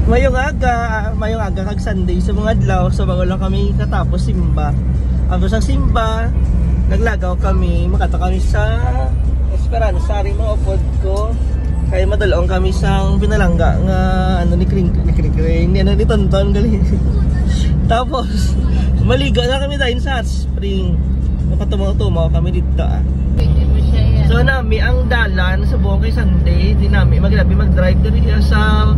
mayong aga kag Sunday sa mga adlaw so bago lang kami katapos simba. After sa simba, naglagaw kami, makato kami sa Esperanza, rin mga upod ko. Kaya madalong kami sa pinalangga nga ano ni Kring, ni Tonton gali. Tapos maligo na kami dahil sa hot spring. Napatumaw-tumaw kami dito So nami ang dalan sa buong kay Sunday, di nami mag-drive diri sa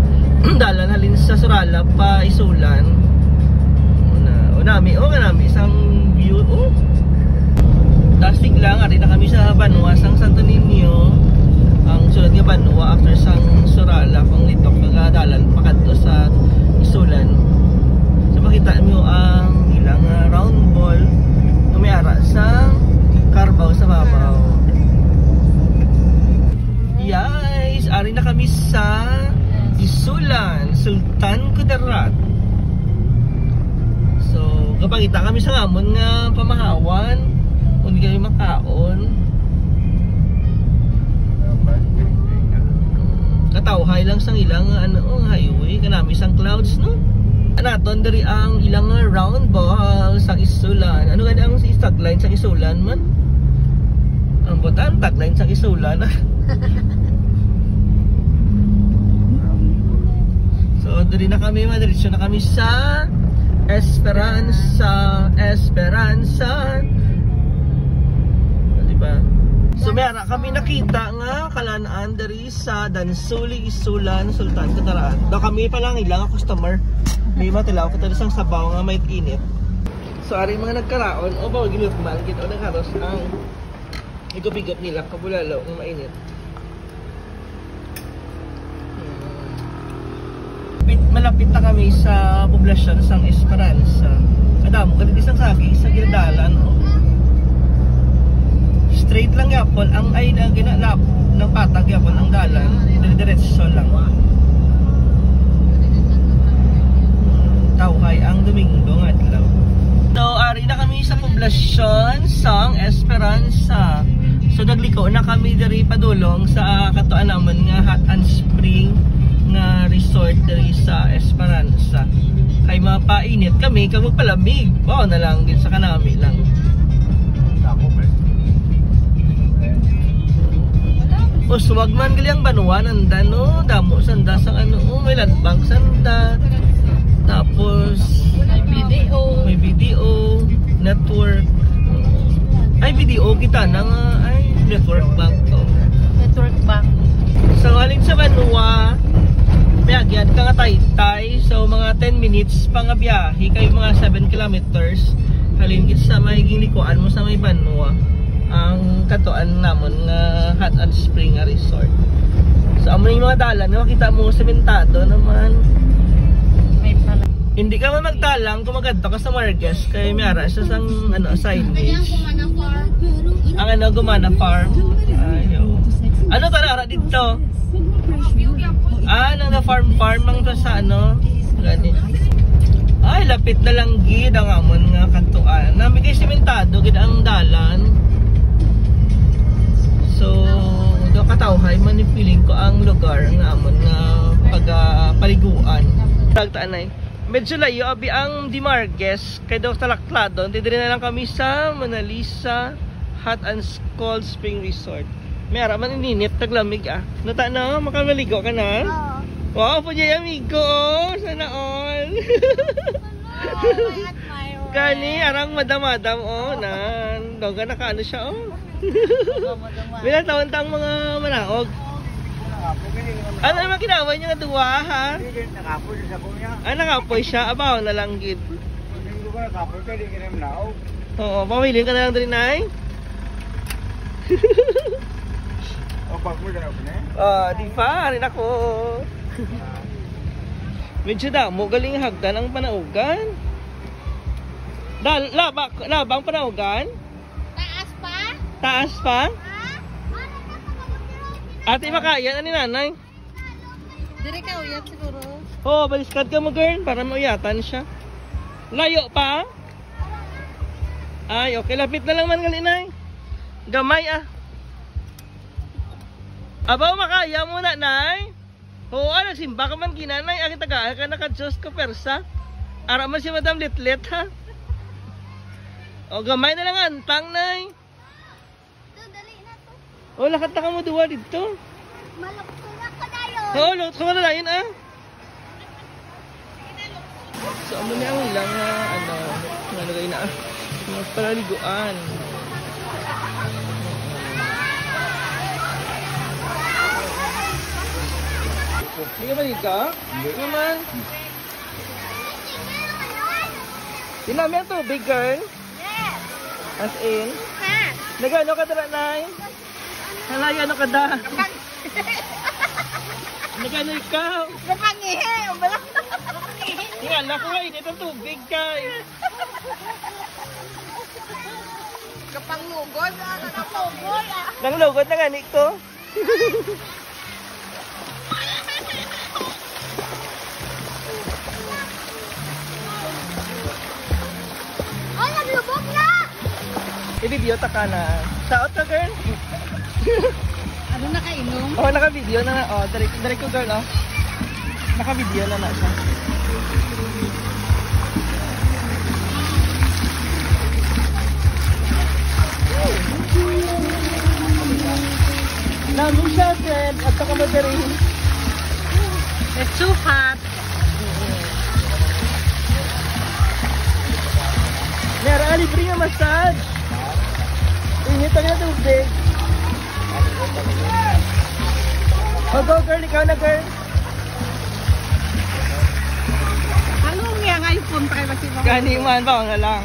dalan halin sa Surala pa Isulan. Nami isang view. Dasig lang ari na kami sa Banwa sang Santo Niño. Ang sulod nga Banwa after sang Surala kung litok nga dalan pakadto sa Isulan. So makita niyo ang ilang round ball nga may ara sa Carabao sa babaw. Yes, ari na kami sa Isulan, Sultan Kudarat. So, kapagita kami sa ngamon nga pamahawan, kung di kami makaon. Katawhay lang sang ilang highway, kanami sang clouds, no? Anaton dari ang ilang round ball sa Isulan. Ano gani ang tagline sa Isulan man? Ang botan tagline sa Isulan. So, dari na kami, madiretso na kami sa Esperanza. Diba? So, meron kami nakita nga kalanaan dari sa Dansuli, Isulan, Sultan Kudarat. Daw kami pa lang ilang customer. May matilaw ko tayo sang sabaw nga may init. So, ari mga nagkaraon, o bawag ginutmal, kita o nagharos ang igop-igop nila, kabulalo, ng mainit. Malapit na kami sa poblasyon sang Esperanza. Kadamo ganito isang saging sa ginadalan. Straight lang yapon ang ay na ginalap ng patag yapon ang dalan. Diretso lang. Tawhay ang Domingo nga adlaw. So ari na kami sa poblasyon sang Esperanza. So nagliko na kami diri padulong sa katuan namon nga Hot and Spring nga resort diri sa Esperanza. Kay mapainit kami kag magpalamig. Wow na lang din sa kanami lang. O suwag man gali ang Banwa nanda no, damo sanda sang may landbank sanda. Tapos may video network. Ay video kita nang network bank to. Network bank. So alin sa Banwa Biagyan ka nga Taytay, so mga 10 minutes pa nga biyahe kayo mga 7 kilometers halingit sa mahiging likuan mo sa may Banwa ang katuan namon nga Hot and Spring Resort. So amo yung mga dalan nga makita mo sementado naman. Hindi ka man magtalang kung magadto ka sa Marquez kay mayara siya sang signage. Ang Gumana Farm. Ayo. Ano ka na dito? Nang farm mang to sa gani. Ay lapit na lang gid ang amon nga kantuan. Nami kay sementado gid ang dalan. So do katawhay man feeling ko ang lugar nga amon nga paliguan. Tagtaanay. Medyo layo abi ang Dimargues kay daw Talaklado. Dito na lang kami sa Manalisa Hot and Cold Spring Resort. May araman ininit, taglamig Nata na, makamaligo ka na? Oo. Wow, po dyan amigo, sana all. Gani, arang madam-madam, nan. Doga nakaano siya, Bilang taon-taong mga manaog. Ano naman ginawa niya nga duwa, ha? Nakapoy siya po niya. Nakapoy siya, abaw na lang gid. Hindi ko nakapoy ka, di ka naman naog. Oo, pamilin ka na lang din, Nay. Pag mo dyan ako na di pa, rin ako. Medyo damo, galing hagdan ang panaugan. Labang panaugan? Taas pa? Taas pa? Ate makaya na ni nanay? Dire ka uyat siguro. Oo, baliskad ka mo girl, para mauyatan siya. Layo pa? Ay, okay, lapit na lang man galinay. Gamay Abaw makaya mo na, Nay? Oo, ano, simba ka man ginanay. Ang tagaan ka naka-Diyos ko persa. Ara man si Madam Litlet, ha? O, gamay na lang antang, nay. Ito, dali na to. O, lakat na ka mo duwa dito. Malapsulak ka na yun. Oo, lot ko na lain, ah. So, amo na ang ilang, ano, nalagay na, mas palaliguan. Hindi ka ba dito? Hindi naman. Tinami ang tubig, girl. Yes. As in. Ha? Nagano ka dala, nay? Halay, ano ka da? Nagano ikaw? Kapangihe. Umbala. Nga, naku nga, init ang tubig, kay. Kapangugod. Kapangugod. Nang lugod na nga, ko. Ay, naglubog na. I-video ta ka na. Saot ka, girl? Ano nakainom? Oo, naka-video na. Oh, dari ko, girl, oh. Naka-video na na siya. Namin siya, friend. At saka madari. It's too hot. Meron, libre nga massage. Init ang na tubig. Oh, go, girl. Ikaw na, girl. Anong nga iPhone pa kayo kasi Gani man ba na lang.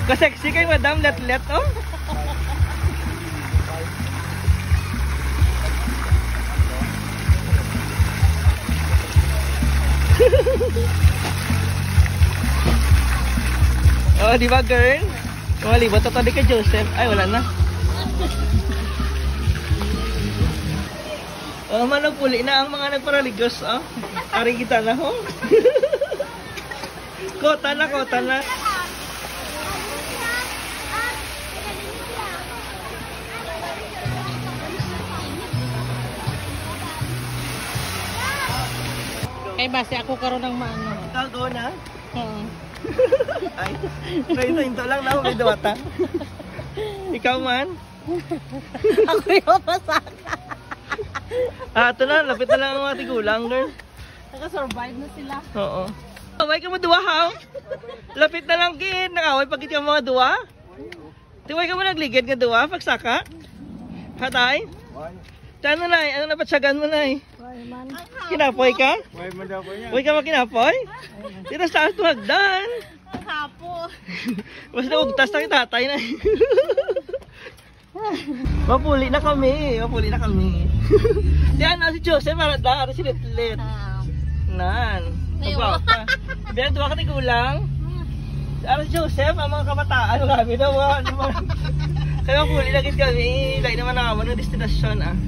Ka-sexy kay Madam Letlet, oh. Oh, di ba, girl? Malibot ito di kay Joseph. Ay, wala na. Oh, managpuli na ang mga nagparaligos, oh. Ari kita na, oh. Kota na, kota na. Kay base ako karon ng maano. Kago na. Oo. Ay, hinto lang na, may duwata. Ikaw man? Ako yung pasaka. Ah, ito na, lapit na lang ang mga tigulang, girl. Naka-survive na sila. Oo. Away ka mo duwa, ha? Lapit na lang, gin. Nakaway pagkit ka mga duwa. Tiway ka mo nagligid ka duwa, pagsaka. Hatay? Tano na, ano na patsyagan mo na eh? Kinapoy ka? Why mo daw ko niya? Huwag ka makinapoy? Tira sa ato hagdan. Ang hapo. Mas naugtas na yung tatay na. Mapuli na kami. Mapuli na kami. Diyan na si Joseph. Marada. Ari si Litlit. Nan. Pagwapa. Bilang duwa ka tigulang. Ari si Joseph. Ang mga kabataan. Kami na. Kaya mapuli na kami. Dahil naman nakaman ng destinasyon, ah.